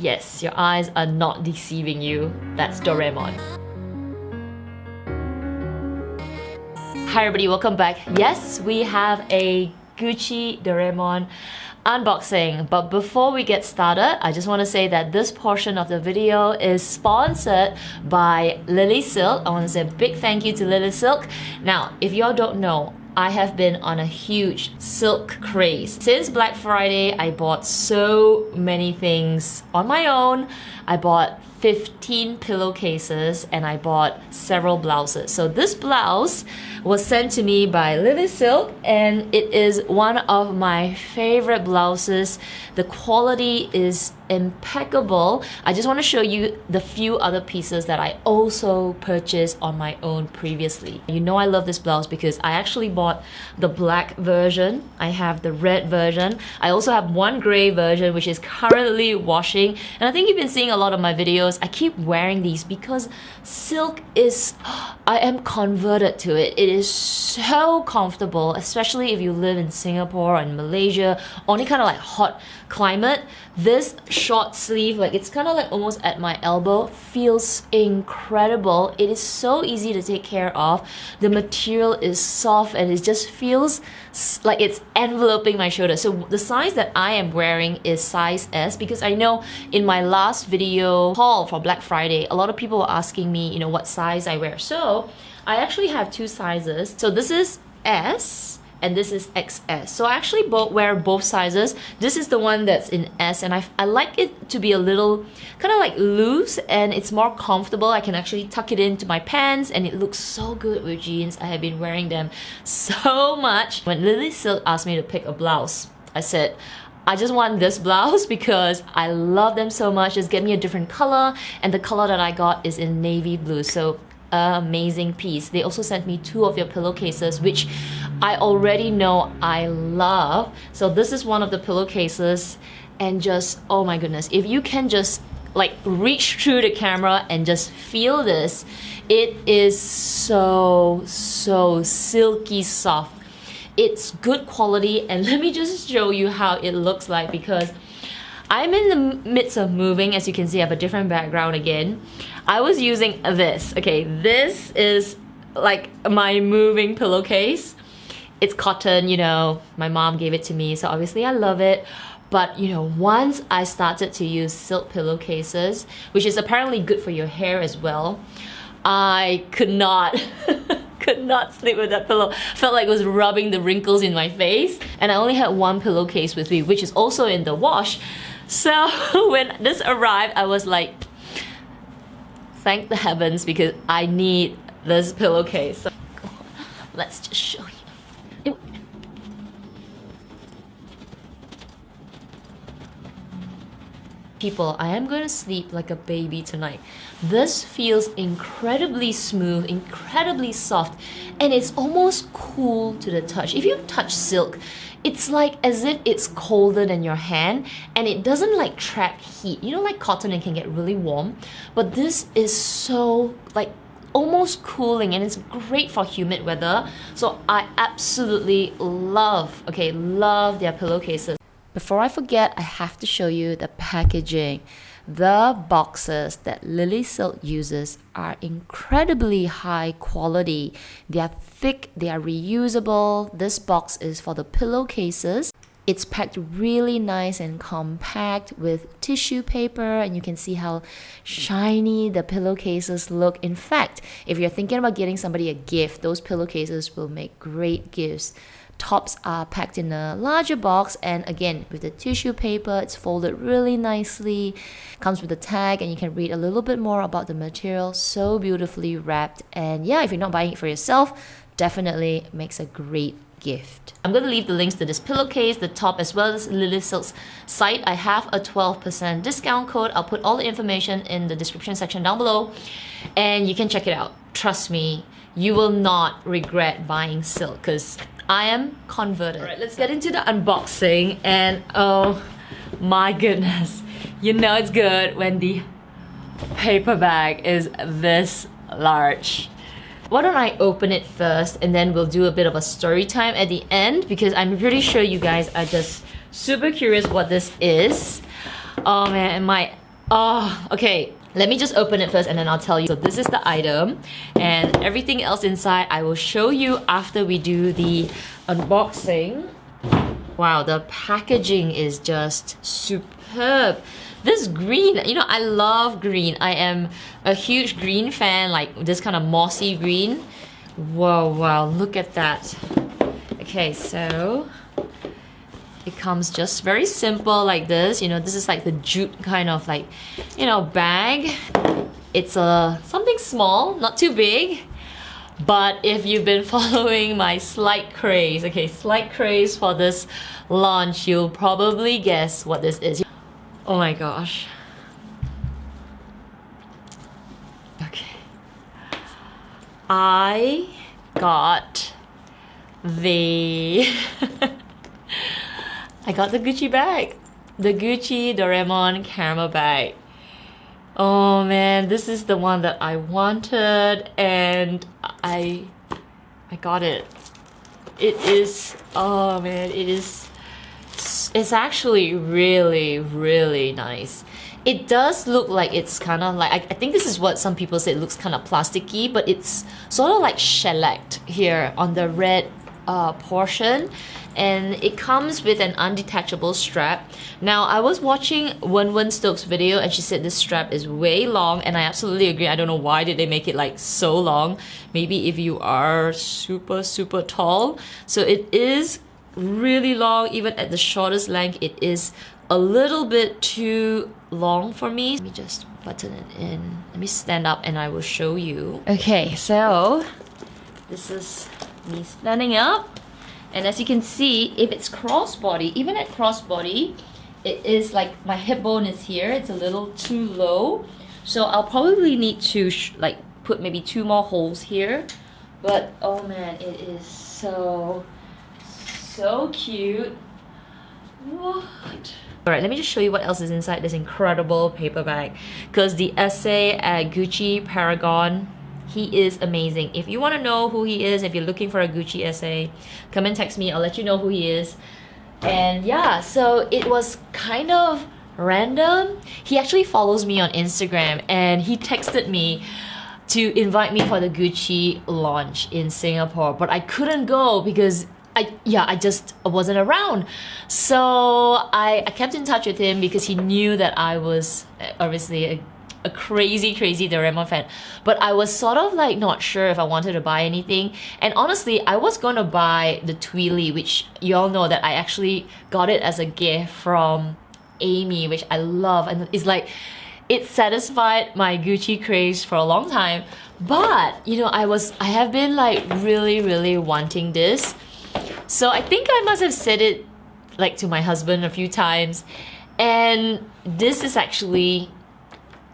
Yes, your eyes are not deceiving you. That's Doraemon. Hi everybody, welcome back. Yes, we have a Gucci Doraemon unboxing, but before we get started, I just want to say that this portion of the video is sponsored by LilySilk. I want to say a big thank you to LilySilk. Now, if y'all don't know, I have been on a huge silk craze. Since Black Friday, I bought so many things on my own. I bought 15 pillowcases and I bought several blouses. So this blouse was sent to me by LilySilk and it is one of my favorite blouses. The quality is impeccable. I just want to show you the few other pieces that I also purchased on my own previously. You know I love this blouse because I actually bought the black version. I have the red version. I also have one gray version which is currently washing, and I think you've been seeing a lot of my videos. I keep wearing these because silk is, I am converted to it. It is so comfortable, especially if you live in Singapore and Malaysia, or any kind of like hot climate. This short sleeve, like it's kind of like almost at my elbow, feels incredible. It is so easy to take care of. The material is soft and it just feels like it's enveloping my shoulder. So the size that I am wearing is size S, because I know in my last video haul for Black Friday, a lot of people were asking me, you know, what size I wear. So I actually have two sizes. So this is S and this is XS. So I actually wear both sizes. This is the one that's in S, and I like it to be a little kind of like loose and it's more comfortable. I can actually tuck it into my pants and it looks so good with jeans. I have been wearing them so much. When LilySilk asked me to pick a blouse, I said, I just want this blouse because I love them so much. Just get me a different color, and the color that I got is in navy blue. So amazing piece. They also sent me two of their pillowcases, which I already know I love. So this is one of the pillowcases, and just, oh my goodness, if you can just like reach through the camera and just feel this, it is so silky soft. It's good quality, and let me just show you how it looks like, because I'm in the midst of moving. As you can see, I have a different background again. I was using this. Okay, this is like my moving pillowcase. It's cotton, you know, my mom gave it to me, so obviously I love it. But you know, once I started to use silk pillowcases, which is apparently good for your hair as well, I could not sleep with that pillow. Felt like it was rubbing the wrinkles in my face. And I only had one pillowcase with me, which is also in the wash. So when this arrived, I was like, thank the heavens, because I need this pillowcase. So, let's just show you. People, I am going to sleep like a baby tonight. This feels incredibly smooth, incredibly soft, and it's almost cool to the touch. If you touch silk, it's like as if it's colder than your hand, and it doesn't like trap heat. You know, like cotton, it can get really warm, but this is so like almost cooling, and it's great for humid weather. So I absolutely love their pillowcases. Before I forget, I have to show you the packaging. The boxes that LilySilk uses are incredibly high quality. They are thick, they are reusable. This box is for the pillowcases. It's packed really nice and compact with tissue paper, and you can see how shiny the pillowcases look. In fact, if you're thinking about getting somebody a gift, those pillowcases will make great gifts. Tops are packed in a larger box, and again with the tissue paper, it's folded really nicely. Comes with a tag, and you can read a little bit more about the material. So beautifully wrapped, and yeah, if you're not buying it for yourself, definitely makes a great gift. I'm going to leave the links to this pillowcase, the top, as well as LilySilk's site. I have a 12% discount code. I'll put all the information in the description section down below, and you can check it out. Trust me, you will not regret buying silk, because I am converted. Alright, let's get into the unboxing, and oh my goodness, you know it's good when the paper bag is this large. Why don't I open it first, and then we'll do a bit of a story time at the end, because I'm pretty sure you guys are just super curious what this is. Oh man, my Oh, okay. Let me just open it first and then I'll tell you. So this is the item and everything else inside I will show you after we do the unboxing. Wow, the packaging is just superb. This green, you know, I love green. I am a huge green fan, like this kind of mossy green. Whoa, wow, look at that. Okay, so it comes just very simple like this. You know, this is like the jute kind of like, you know, bag. It's something small, not too big. But if you've been following my slight craze, okay, slight craze for this launch, you'll probably guess what this is. Oh my gosh. Okay. I got the I got the Gucci bag. The Gucci Doraemon camera bag. Oh man, this is the one that I wanted and I got it. It is, oh man, it's actually really, really nice. It does look like it's kind of like, I think this is what some people say, it looks kind of plasticky, but it's sort of like shellacked here on the red portion. And it comes with an undetachable strap. Now, I was watching Wen Stokes' video and she said this strap is way long, and I absolutely agree. I don't know why did they make it like so long. Maybe if you are super, super tall. So it is really long, even at the shortest length, it is a little bit too long for me. Let me just button it in. Let me stand up and I will show you. Okay, so this is me standing up. And as you can see, if it's crossbody, even at crossbody, it is like my hip bone is here. It's a little too low. So I'll probably need to like put maybe 2 more holes here. But oh man, it is so cute. What? Alright, let me just show you what else is inside this incredible paper bag. Because the essay at Gucci Paragon, he is amazing. If you want to know who he is, if you're looking for a Gucci essay, come and text me. I'll let you know who he is. And yeah, so it was kind of random. He actually follows me on Instagram and he texted me to invite me for the Gucci launch in Singapore, but I couldn't go because I just wasn't around. So I kept in touch with him because he knew that I was obviously a crazy Doraemon fan, but I was sort of like not sure if I wanted to buy anything. And honestly, I was gonna buy the Tweely, which you all know that I actually got it as a gift from Amy, which I love, and it's like it satisfied my Gucci craze for a long time. But you know, I have been like really wanting this. So I think I must have said it like to my husband a few times, and this is actually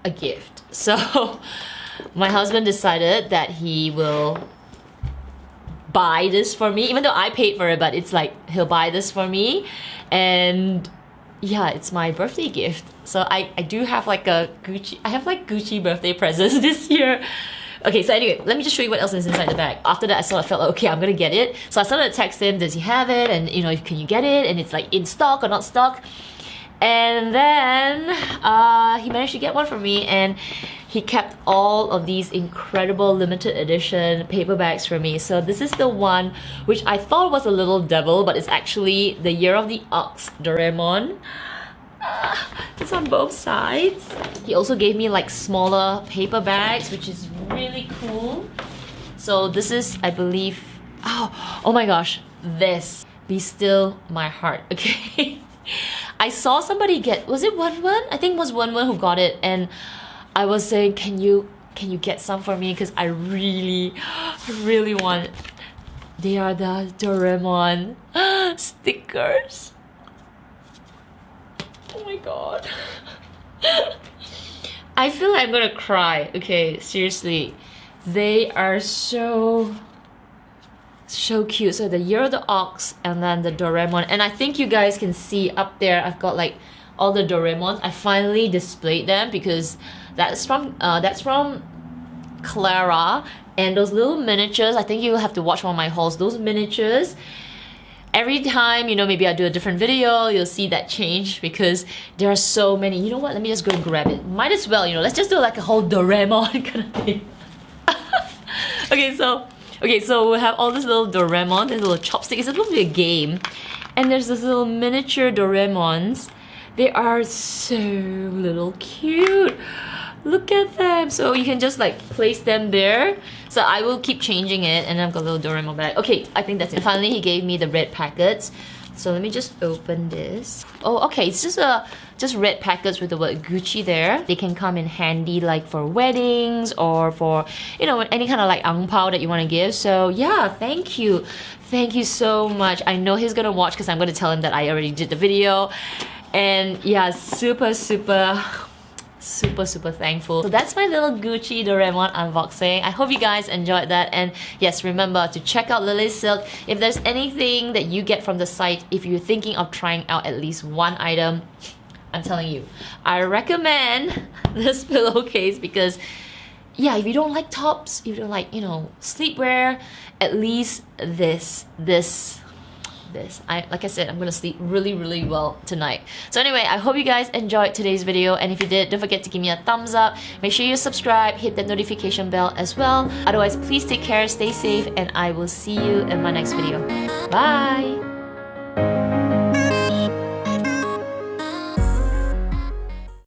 a gift. So my husband decided that he will buy this for me, even though I paid for it, but it's like he'll buy this for me. And yeah, it's my birthday gift. So I do have like a Gucci, I have like Gucci birthday presents this year. Okay, so anyway, let me just show you what else is inside the bag. After that, I sort of felt like, okay, I'm gonna get it. So I started to text him, does he have it? And you know, can you get it? And it's like in stock or not stock. And then he managed to get one for me, and he kept all of these incredible limited edition paper bags for me. So this is the one which I thought was a little devil, but it's actually the Year of the Ox Doraemon. It's on both sides. He also gave me like smaller paper bags, which is really cool. So this is, I believe, oh my gosh, this, Be Still My Heart, okay? I saw somebody get, was it Wen? I think it was Wen who got it, and I was saying, can you get some for me? Because I really want it. They are the Doraemon stickers. Oh my god. I feel like I'm gonna cry. Okay, seriously. They are so cute. So the Year of the Ox and then the Doraemon. And I think you guys can see up there, I've got like all the Doraemons. I finally displayed them because that's from Clara. And those little miniatures, I think you'll have to watch one of my hauls. Those miniatures every time, you know, maybe I do a different video, you'll see that change because there are so many. You know what? Let me just go and grab it. Might as well, you know, let's just do like a whole Doraemon kind of thing. Okay, so we have all this little Doraemon, this little chopstick. It's supposed to be a game. And there's this little miniature Doraemons. They are so little cute. Look at them. So you can just like place them there. So I will keep changing it, and I've got a little Doraemon bag. Okay, I think that's it. Finally, he gave me the red packets. So let me just open this. Oh, okay, it's just red packets with the word Gucci there. They can come in handy like for weddings or for, you know, any kind of like ang pao that you want to give. So yeah, thank you. Thank you so much. I know he's gonna watch because I'm gonna tell him that I already did the video. And yeah, super thankful. So that's my little Gucci Doraemon unboxing. I hope you guys enjoyed that, and yes, remember to check out LilySilk. If there's anything that you get from the site, if you're thinking of trying out at least one item, I'm telling you, I recommend this pillowcase because yeah, if you don't like tops, if you don't like, you know, sleepwear, at least this. Like I said, I'm gonna sleep really well tonight. So anyway, I hope you guys enjoyed today's video, and if you did, don't forget to give me a thumbs up. Make sure you subscribe, hit that notification bell as well. Otherwise, please take care, stay safe, and I will see you in my next video. Bye!